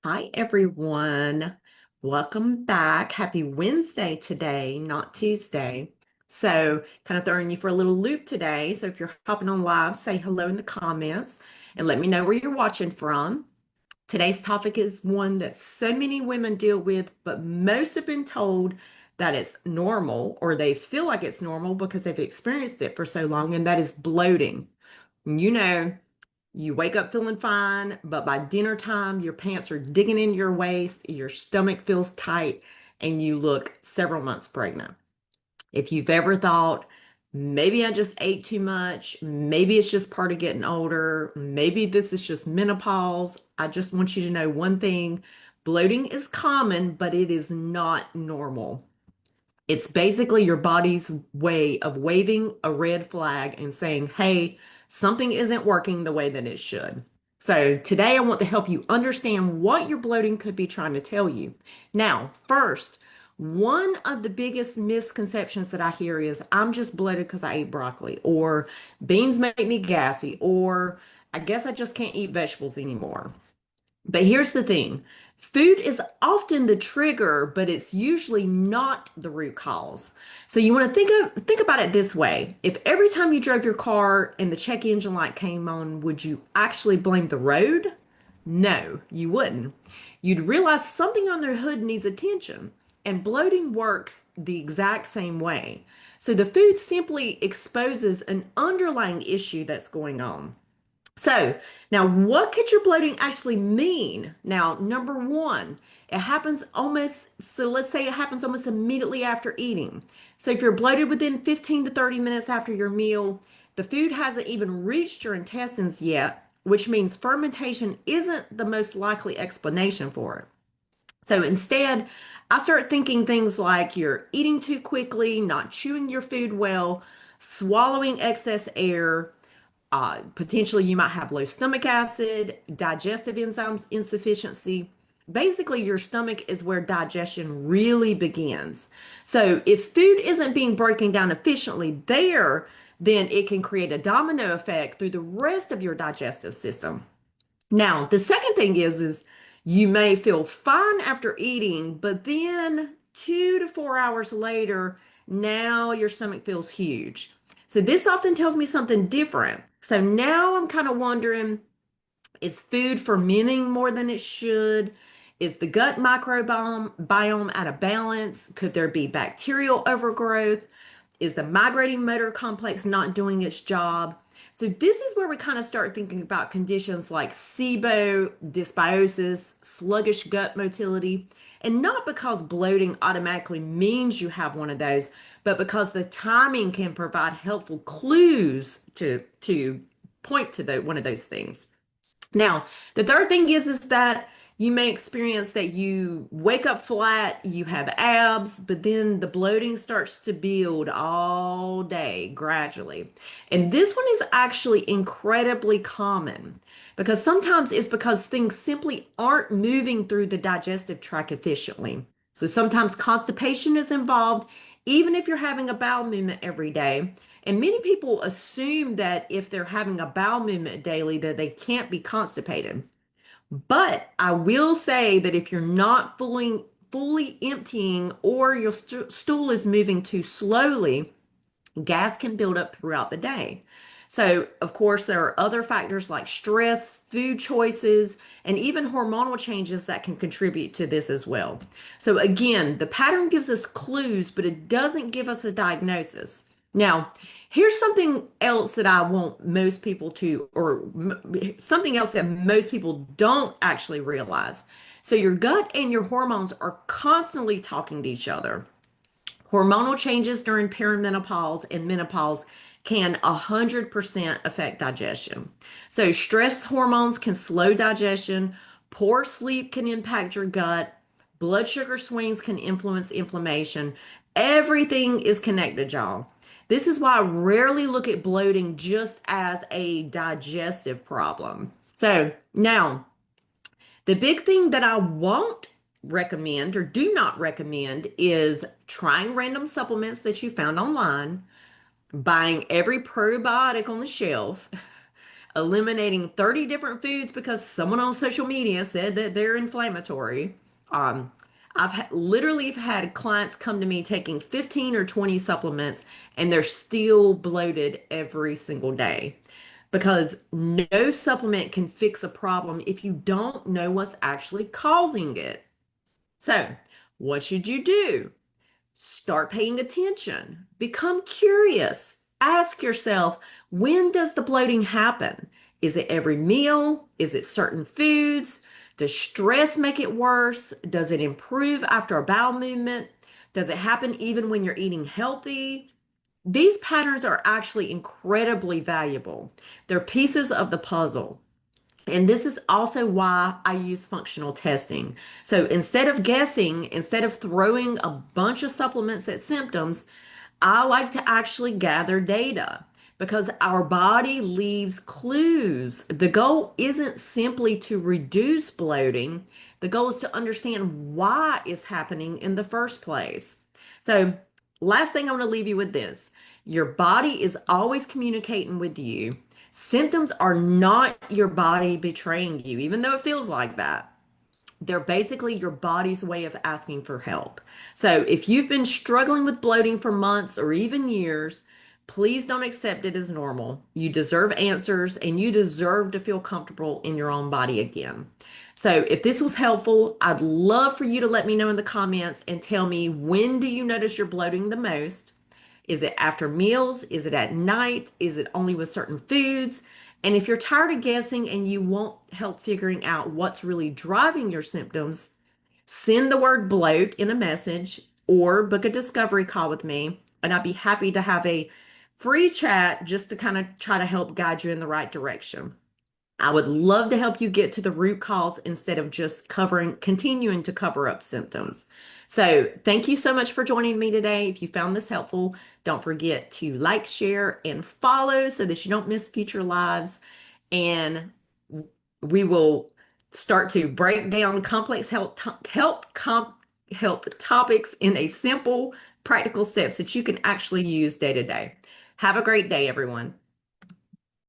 Hi, everyone. Welcome back. Happy Wednesday today, not Tuesday. So, kind of throwing you for a little loop today. So, if you're hopping on live, say hello in the comments and let me know where you're watching from. Today's topic is one that so many women deal with, but most have been told that it's normal or they feel like it's normal because they've experienced it for so long, and that is bloating. You know, you wake up feeling fine, but by dinner time, your pants are digging in your waist, your stomach feels tight, and you look several months pregnant. If you've ever thought, maybe I just ate too much, maybe it's just part of getting older, maybe this is just menopause, I just want you to know one thing: bloating is common, but it is not normal. It's basically your body's way of waving a red flag and saying, hey, something isn't working the way that it should. So, today I want to help you understand what your bloating could be trying to tell you. Now, first, one of the biggest misconceptions that I hear is I'm just bloated because I ate broccoli, or beans make me gassy, or I guess I just can't eat vegetables anymore. But here's the thing: food is often the trigger, but it's usually not the root cause. So you want to think about it this way. If every time you drove your car and the check engine light came on, would you actually blame the road? No, you wouldn't. You'd realize something on the hood needs attention. And bloating works the exact same way. So the food simply exposes an underlying issue that's going on. So now what could your bloating actually mean? Now, number one, it happens almost, so let's say it happens almost immediately after eating. So if you're bloated within 15 to 30 minutes after your meal, the food hasn't even reached your intestines yet, which means fermentation isn't the most likely explanation for it. So instead, I start thinking things like you're eating too quickly, not chewing your food well, swallowing excess air. Potentially, you might have low stomach acid, digestive enzymes insufficiency. Basically, your stomach is where digestion really begins. So, if food isn't being broken down efficiently there, then it can create a domino effect through the rest of your digestive system. Now, the second thing is you may feel fine after eating, but then 2 to 4 hours later, now your stomach feels huge. So this often tells me something different. So now I'm kind of wondering, is food fermenting more than it should? Is the gut microbiome out of balance? Could there be bacterial overgrowth? Is the migrating motor complex not doing its job? So this is where we kind of start thinking about conditions like SIBO, dysbiosis, sluggish gut motility, and not because bloating automatically means you have one of those, but because the timing can provide helpful clues to point to one of those things. Now, the third thing is that you may experience that you wake up flat, you have abs, but then the bloating starts to build all day gradually. And this one is actually incredibly common because sometimes it's because things simply aren't moving through the digestive tract efficiently. So sometimes constipation is involved, even if you're having a bowel movement every day. And many people assume that if they're having a bowel movement daily, that they can't be constipated. But I will say that if you're not fully emptying or your stool is moving too slowly, gas can build up throughout the day. So, of course, there are other factors like stress, food choices, and even hormonal changes that can contribute to this as well. So, again, the pattern gives us clues, but it doesn't give us a diagnosis. Now, here's something else that I want most people to, or something else that most people don't actually realize. So, your gut and your hormones are constantly talking to each other. Hormonal changes during perimenopause and menopause can 100% affect digestion. So, stress hormones can slow digestion, poor sleep can impact your gut, blood sugar swings can influence inflammation. Everything is connected, y'all. This is why I rarely look at bloating just as a digestive problem. So, now the big thing that I won't recommend or do not recommend is trying random supplements that you found online, buying every probiotic on the shelf, eliminating 30 different foods because someone on social media said that they're inflammatory. Um, literally had clients come to me taking 15 or 20 supplements and they're still bloated every single day because no supplement can fix a problem if you don't know what's actually causing it. So, what should you do? Start paying attention. Become curious. Ask yourself, when does the bloating happen? Is it every meal? Is it certain foods? Does stress make it worse? Does it improve after a bowel movement? Does it happen even when you're eating healthy? These patterns are actually incredibly valuable. They're pieces of the puzzle. And this is also why I use functional testing. So instead of guessing, instead of throwing a bunch of supplements at symptoms, I like to actually gather data because our body leaves clues. The goal isn't simply to reduce bloating, the goal is to understand why it's happening in the first place. So, last thing I want to leave you with this: your body is always communicating with you. Symptoms are not your body betraying you, even though it feels like that. They're basically your body's way of asking for help. So if you've been struggling with bloating for months or even years, please don't accept it as normal. You deserve answers and you deserve to feel comfortable in your own body again. So if this was helpful, I'd love for you to let me know in the comments and tell me, when do you notice you're bloating the most? Is it after meals? Is it at night? Is it only with certain foods? And if you're tired of guessing and you want help figuring out what's really driving your symptoms, send the word bloat in a message or book a discovery call with me. And I'd be happy to have a free chat just to kind of try to help guide you in the right direction. I would love to help you get to the root cause instead of just continuing to cover up symptoms. So, thank you so much for joining me today. If you found this helpful, don't forget to like, share, and follow so that you don't miss future lives. And we will start to break down complex health topics in a simple, practical steps that you can actually use day to day. Have a great day, everyone.